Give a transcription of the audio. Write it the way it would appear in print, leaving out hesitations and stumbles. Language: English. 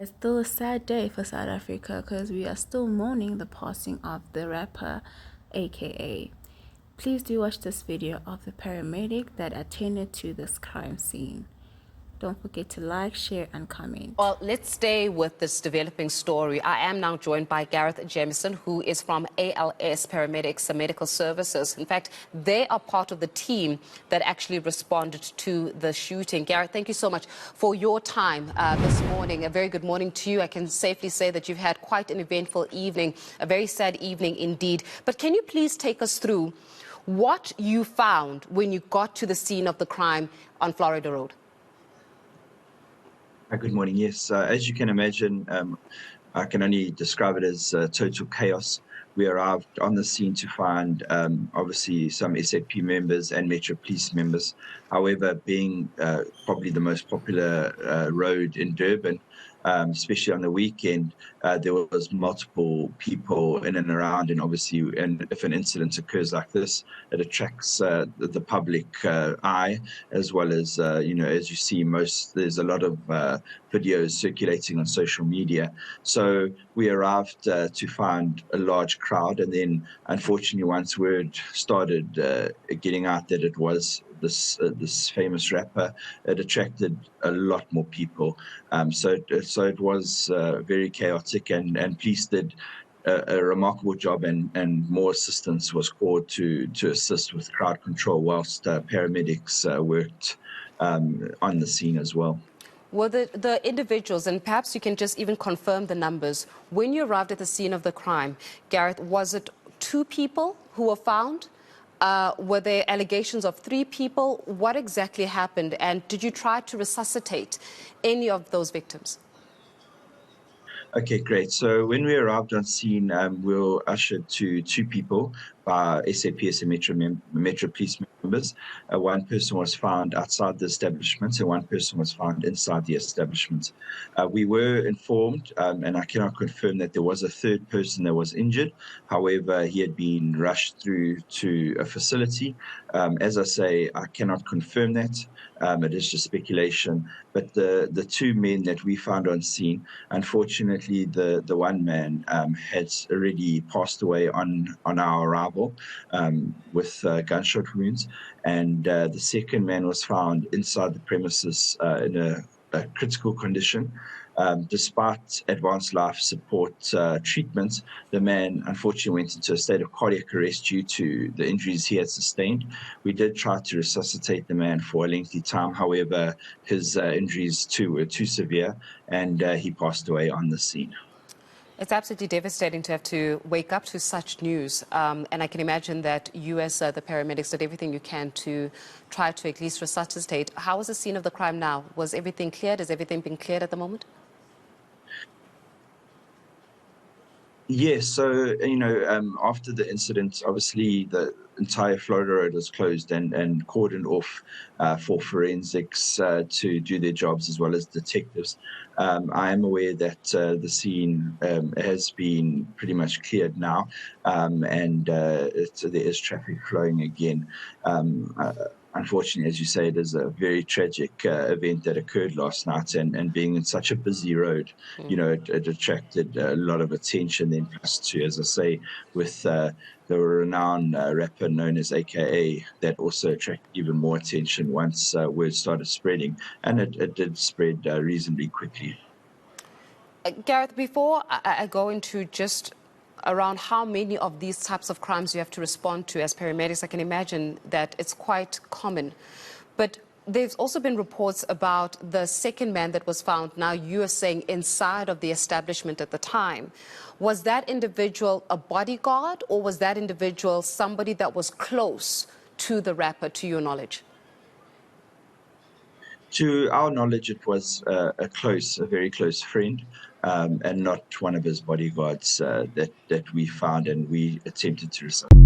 It's still a sad day for South Africa because we are still mourning the passing of the rapper aka. Please do watch this video of the paramedic that attended to this crime scene. Don't forget to like, share, and comment. Well, let's stay with this developing story. I am now joined by Gareth Jamieson, who is from ALS Paramedics Medical Services. In fact, they are part of the team that actually responded to the shooting. Gareth, thank you so much for your time this morning. A very good morning to you. I can safely say that you've had quite an eventful evening, a very sad evening indeed. But can you please take us through what you found when you got to the scene of the crime on Florida Road? Good morning. Yes, as you can imagine, I can only describe it as total chaos. We arrived on the scene to find, obviously, some SAP members and Metro Police members. However, being probably the most popular road in Durban, especially on the weekend, there was multiple people in and around, and obviously, and if an incident occurs like this, it attracts the public eye, as well as, as you see, there's a lot of videos circulating on social media. So we arrived to find a large crowd, and then unfortunately, once word started getting out that it was this famous rapper, it attracted a lot more people. So it was very chaotic, and police did a remarkable job, and more assistance was called to assist with crowd control, whilst paramedics worked on the scene as well. Were the individuals, and perhaps you can just even confirm the numbers, when you arrived at the scene of the crime, Gareth, was it 2 people who were found? Were there allegations of 3 people? What exactly happened? And did you try to resuscitate any of those victims? Okay, great. So when we arrived on scene, we were ushered to 2 people by SAPS and Metro Police members. One person was found outside the establishment, and one person was found inside the establishment. We were informed, and I cannot confirm that there was a 3rd person that was injured. However, he had been rushed through to a facility. As I say, I cannot confirm that. It is just speculation. But the 2 men that we found on scene, unfortunately, the one man had already passed away on our arrival with gunshot wounds, and the 2nd man was found inside the premises in a critical condition. Despite advanced life support treatment, the man unfortunately went into a state of cardiac arrest due to the injuries he had sustained. We did try to resuscitate the man for a lengthy time. However, his injuries too were too severe, and he passed away on the scene. It's absolutely devastating to have to wake up to such news. And I can imagine that you, as the paramedics, did everything you can to try to at least resuscitate. How is the scene of the crime now? Was everything cleared? Has everything been cleared at the moment? Yes, so, after the incident, obviously the entire Florida Road was closed and cordoned off for forensics to do their jobs, as well as detectives. I am aware that the scene has been pretty much cleared now, and there is traffic flowing again. Unfortunately, as you say, it is a very tragic event that occurred last night, and being in such a busy road, it attracted a lot of attention. Then plus to, as I say, with the renowned rapper known as AKA, that also attracted even more attention once word started spreading, and it did spread reasonably quickly. Gareth, before I go into just around how many of these types of crimes you have to respond to as paramedics, I can imagine that it's quite common. But there's also been reports about the 2nd man that was found, now you are saying inside of the establishment at the time. Was that individual a bodyguard, or was that individual somebody that was close to the rapper, to your knowledge? To our knowledge, it was a very close friend, and not one of his bodyguards that we found and we attempted to resuscitate.